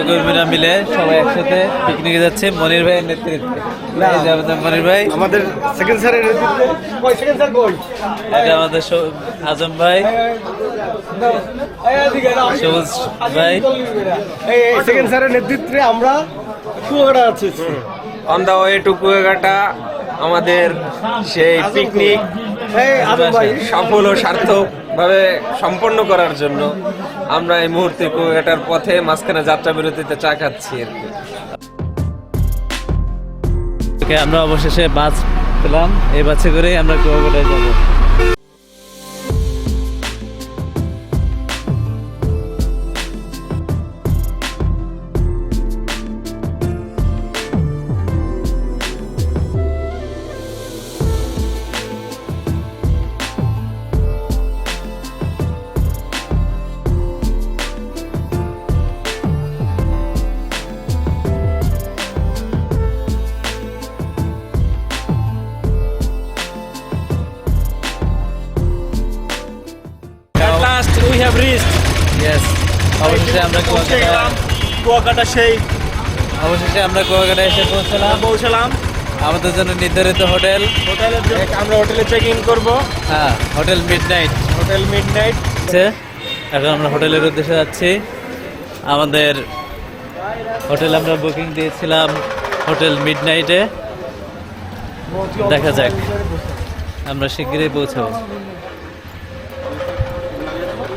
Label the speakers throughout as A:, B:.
A: কর্মীরা মিলে সবাই একসাথে পিকনিকে যাচ্ছে মনির ভাইয়ের নেতৃত্বে। মনির ভাই
B: আমাদের সেকেন্ড স্যারের নেতৃত্বে
A: এটা আমাদের আজম ভাই, সবুজ ভাই,
B: সেকেন্ড স্যারের নেতৃত্বে আমরা কুয়াকাটা আছি।
C: On the way to Kuakata আমাদের সেই পিকনিক সফল ও সার্থকভাবে সম্পন্ন করার জন্য আমরা এই মুহূর্তে কুয়াকাটার পথে মাঝখানে যাত্রা বিরতিতে চা খাচ্ছি আর কি।
A: আমরা অবশেষে বাস পেলাম, এই বাসে করেই আমরা কুয়াকাটায় যাবো।
C: We have reached.
A: Yes, অবশেষে আমরা কুয়াকাটায় এসে পৌঁছালাম। আমাদের জন্য নির্ধারিত হোটেল,
C: আমরা হোটেলে চেক ইন করবো।
A: হ্যাঁ, হোটেল মিডনাইট। এখন আমরা হোটেলের উদ্দেশ্যে যাচ্ছি। আমাদের হোটেল আমরা বুকিং দিয়েছিলাম হোটেল মিডনাইটে। দেখা যাক, আমরা শিগগিরই পৌঁছাবো।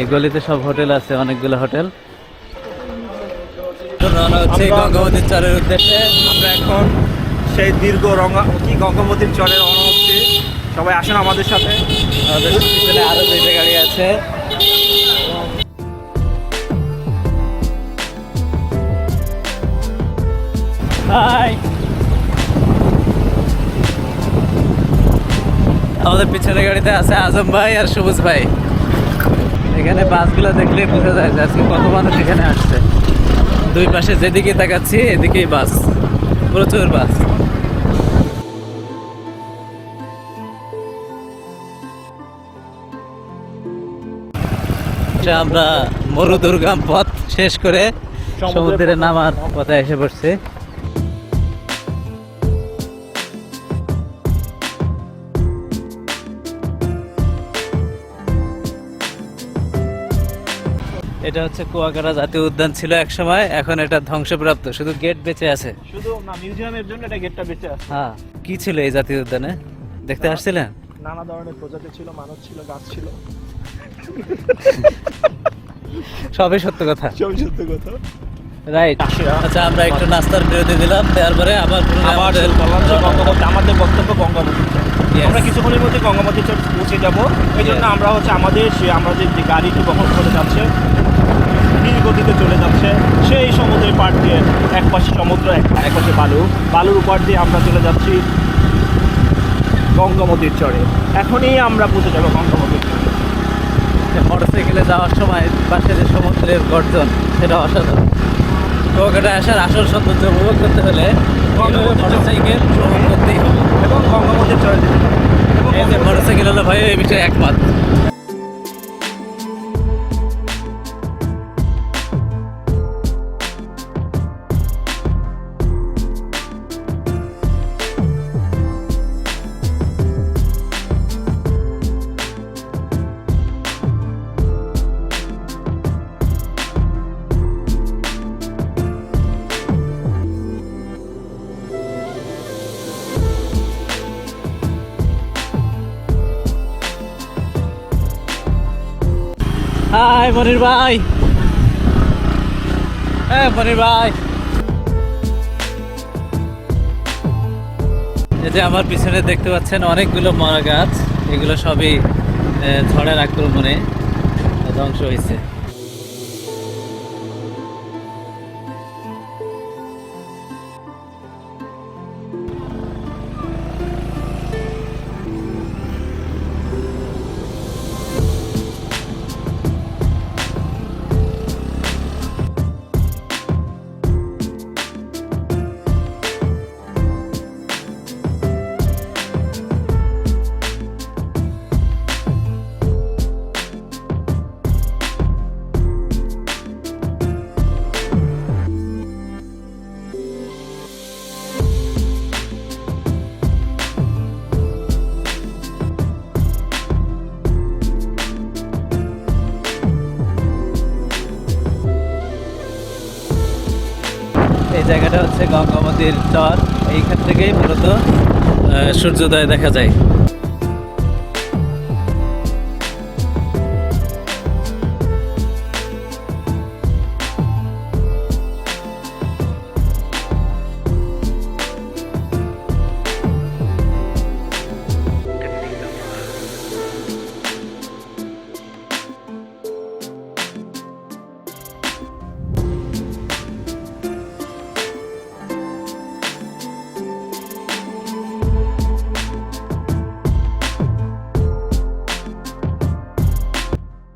A: এই গলিতে সব হোটেল আছে, অনেকগুলো হোটেল। রওনা হচ্ছে গঙ্গাবতীর চরের উদ্দেশ্যে।
C: আমরা এখন সেই দীর্ঘ গঙ্গাবতীর চরে রওনা হচ্ছে। সবাই আসেন আমাদের সাথে।
A: আমাদের পিছনে আরো দুইটা গাড়ি আছে। আমাদের পিছনের গাড়িতে আছে আজম ভাই আর সবুজ ভাই। এখানে বাসগুলো দেখলে বোঝা যায় যে আজকে কত মানুষ এখানে আসছে। দুই পাশে যেদিকে তাকাচ্ছি এদিকেই বাস, প্রচুর বাস। আমরা মরুদুর্গম পথ শেষ করে সমুদ্রে নামার পথে এসে পড়ছি। এটা হচ্ছে কুয়াকাটা জাতীয় উদ্যান ছিল এক সময়, এখন এটা ধ্বংসপ্রাপ্ত, শুধু গেট বেঁচে আছে।
C: শুধু না, মিউজিয়ামের জন্য এটা গেটটা বেঁচে আছে।
A: হ্যাঁ, কি ছিল এই জাতীয় উদ্যানে? দেখতে আসছিলেন?
C: নানা ধরনের প্রজাতি ছিল, মানুষ ছিল, গাছ ছিল।
A: সবই সত্য কথা।
C: সবই সত্য কথা।
A: রাইট। আচ্ছা, আমরা একটু নাস্তার বিরতি দিলাম, দেওয়ার পরে আমাদের
C: বক্তব্য গঙ্গাবতী। আমরা কিছুক্ষণের মধ্যে গঙ্গাবতী চর পৌঁছে যাব। এই জন্য আমরা আমাদের যে গাড়িটি বহন করে যাচ্ছে, ধীর গতিতে চলে যাচ্ছে সেই সমুদ্রের পাড় দিয়ে। এক পাশে সমুদ্র, এক পাশে বালুর উপর দিয়ে আমরা চলে যাচ্ছি গঙ্গাবতীর চরে। এখনই আমরা পৌঁছে যাবো গঙ্গাবতীর চরে।
A: মোটরসাইকেলে যাওয়ার সময় পাশে যে সমুদ্রের গর্জন, সেটা অসাধারণ। কুয়াকাটায় আসার আসল সৌন্দর্য উপভোগ করতে হলে মোটরসাইকেল ভ্রমণ করতেই হবে
C: এবং গঙ্গাবতীর চরে যেতে হবে।
A: এই যে মোটরসাইকেল হলো ভাই এই বিষয়ে একমত। হাই মনির ভাই। হ্যাঁ মনির ভাই, এই যে আমার পিছনে দেখতে পাচ্ছেন অনেকগুলো মরা গাছ, এগুলো সবই ঝড়ের আক্রমণে ধ্বংস হয়েছে। এই জায়গাটা হচ্ছে গঙ্গামতির চর, এইখান থেকেই মূলত সূর্যোদয় দেখা যায়।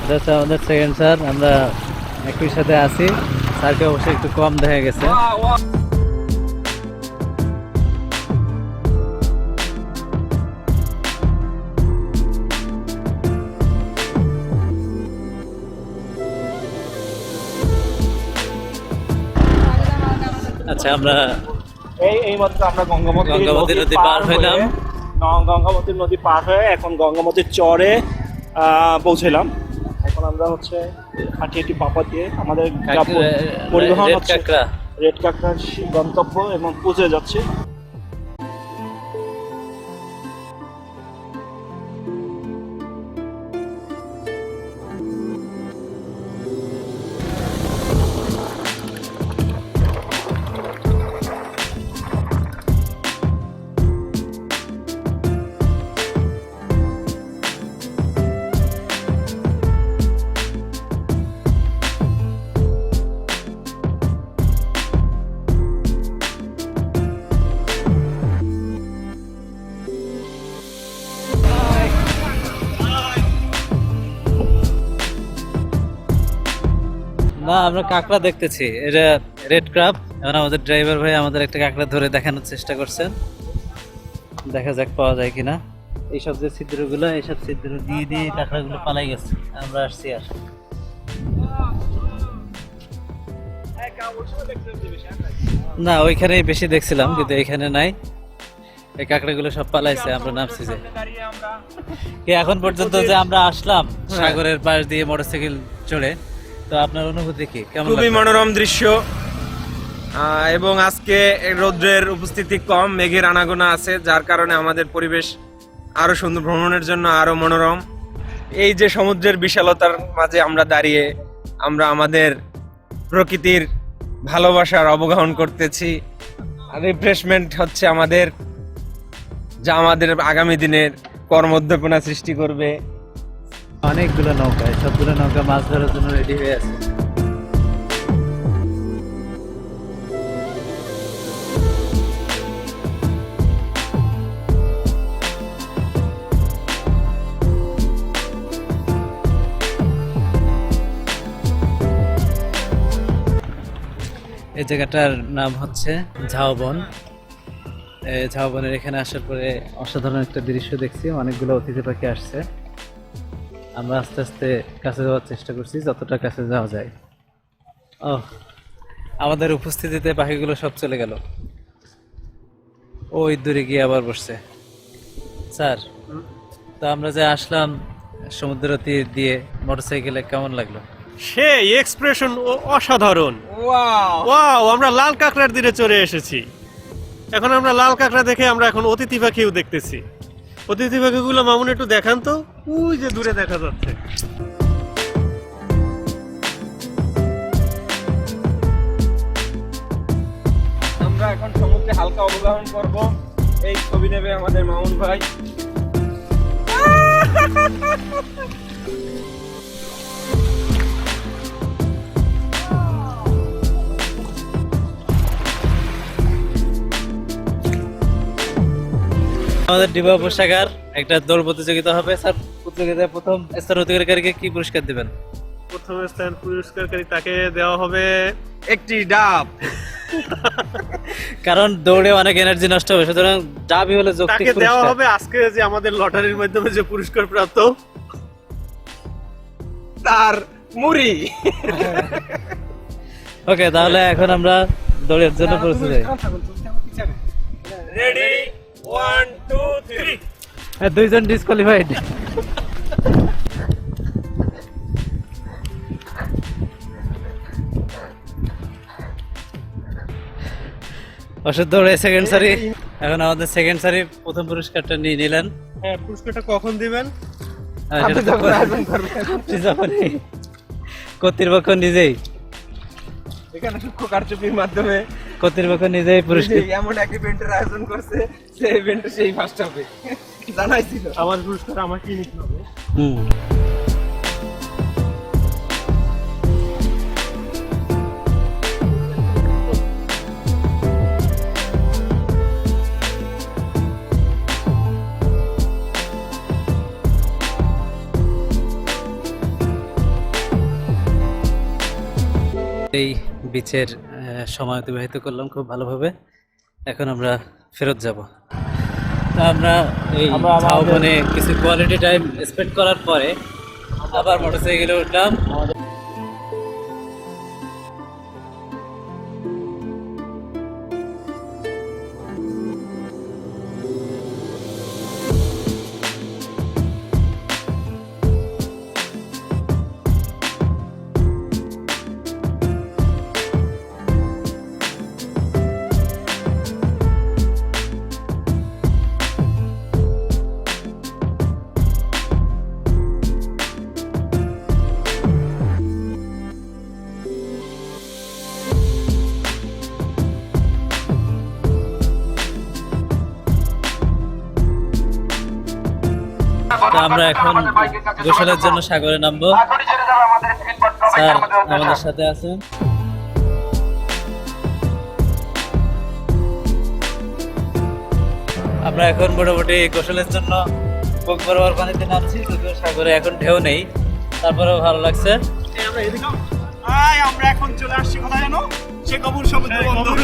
A: এটা হচ্ছে আমাদের সেকেন্ড স্যার, আমরা একই সাথে আছি। স্যারকে অবশ্যই একটু কম দেখা গেছে। আচ্ছা, আমরা
C: এই মাত্র আমরা গঙ্গামতি
A: নদী পার হইলাম।
C: গঙ্গামতি নদী পার হয়ে এখন গঙ্গামতির চরে পৌঁছলাম। এখন আমরা হচ্ছে হাঁটি পাপা দিয়ে আমাদের পরিবহন হচ্ছে রেড কাঁকড়ার গন্তব্য এবং পৌঁছে যাচ্ছে।
A: না, আমরা কাঁকড়া দেখতেছি, এটা রেড ক্রাব। এখন আমাদের ড্রাইভার ভাই আমাদের একটা কাঁকড়া ধরে দেখানোর চেষ্টা করছেন, দেখা যাক পাওয়া যায় কিনা। এইসব যে ছিদ্রগুলো, এইসব ছিদ্র দিয়ে দিয়ে কাঁকড়াগুলো পালাই গেছে, আমরা আসছি আর। না, ওইখানেই বেশি দেখছিলাম, কিন্তু এইখানে নাই। এই কাঁকড়াগুলো সব পালাইছে, আমরা নামছি যে। এখন পর্যন্ত যে আমরা আসলাম সাগরের পাশ দিয়ে মোটরসাইকেল চড়ে, তো আপনার অনুভূতি কি, কেমন?
D: খুবই মনোরম দৃশ্য, এবং আজকে রৌদ্রের উপস্থিতি কম, মেঘের আনাগোনা আছে, যার কারণে আমাদের পরিবেশ আরো সুন্দর, ভ্রমণের জন্য আরো মনোরম। এই যে সমুদ্রের বিশালতার মাঝে আমরা দাঁড়িয়ে আমরা আমাদের প্রকৃতির ভালোবাসার অবগাহন করতেছি। রিফ্রেশমেন্ট হচ্ছে আমাদের, যা আমাদের আগামী দিনের কর্মোদ্দীপনা সৃষ্টি করবে।
A: অনেকগুলো নৌকা, সবগুলো নৌকা মাছ ধরার জন্য রেডি হয়ে আছে। এই জায়গাটার নাম হচ্ছে ঝাউবন। ঝাউবনের এখানে আসার পরে অসাধারণ একটা দৃশ্য দেখছি, অনেকগুলো অতিথি পাখি আসছে। আমরা আস্তে আস্তে কাছে যাওয়ার চেষ্টা করছি, যতটা কাছে যাওয়া যায়। ও, আমাদের উপস্থিতিতে পাখিগুলো সব চলে গেল, ওই দূরে গিয়ে আবার বসছে। স্যার, তো আমরা যে আসলাম সমুদ্র তীর দিয়ে মোটরসাইকেলে, কেমন লাগলো?
E: সেই এক্সপ্রেশন অসাধারণ। ওয়াও, আমরা লাল কাঁকড়ার দিকে চলে এসেছি। এখন আমরা লাল কাঁকড়া দেখে আমরা এখন অতিথি পাখিও দেখতেছি। অতিথি পাখিগুলো মামুন একটু দেখান তো, ওই যে দূরে দেখা যাচ্ছে।
D: আমরা এখন সমুদ্রে হালকা অবগাহন করব। এই ছবি নেবে আমাদের মামুন ভাই।
A: আমাদের ডিবা পোশাকার একটা দৌড় প্রতিযোগিতা হবে। স্যার, প্রতিযোগিতায় প্রথম স্থান অধিকারীকে কি পুরস্কার দিবেন?
E: প্রথম স্থান পুরস্কারকারী তাকে দেওয়া হবে
D: একটি ডাব,
A: কারণ দৌড়ে অনেক এনার্জি নষ্ট হবে, সুতরাং ডাবই হলো যৌক্তিক
E: তাকে দেওয়া
A: পুরস্কার।
E: হবে আজকে যে আমাদের লটারির মাধ্যমে যে পুরস্কার প্রাপ্ত
D: তার মুড়ি।
A: ওকে, তাহলে এখন আমরা দৌড়ের জন্য প্রস্তুত হই।
D: রেডি, 1 2 3।
A: দুইজন ডিসকোয়ালিফাইড। ওষুধ দৌড়ে সেকেন্ড সারি, এখন আমাদের সেকেন্ড সারি প্রথম পুরস্কারটা নিয়ে নিলেন।
E: হ্যাঁ, পুরস্কারটা কখন দিবেন?
A: সেটা তো আপনি যখনই কর্তৃপক্ষ নিজেই
D: এখানে সূক্ষ্ম কারচুপির মাধ্যমে
A: কর্তৃপক্ষ নিজেই পুরস্কার
D: এমন এক ইভেন্টের আয়োজন করছে, সেই ইভেন্টে সেই ফার্স্ট হবে জানাইছিল।
E: আমার পুরস্কার আমাকেই নিতে হবে।
A: হুম। এই বিচের সময় অতিবাহিত করলাম খুব ভালোভাবে। এখন আমরা ফেরত যাব। তা আমরা এই ঝাউবনে কিছু কোয়ালিটি টাইম স্পেন্ড করার পরে আবার মোটরসাইকেলে উঠলাম। তো আমরা এখন গোসলের জন্য সাগরে নামবো। স্যার আমাদের সাথে আছেন। আমরা এখন মোটামুটি গোসলের জন্য বুক বরাবর পানিতে নামছি, যদিও সাগরে এখন ঢেউ নেই, তারপরেও ভালো লাগছে।
C: আমরা এখন চলে আসছি কোথায় জানো? সে কবুল সমুদ্র বন্দর।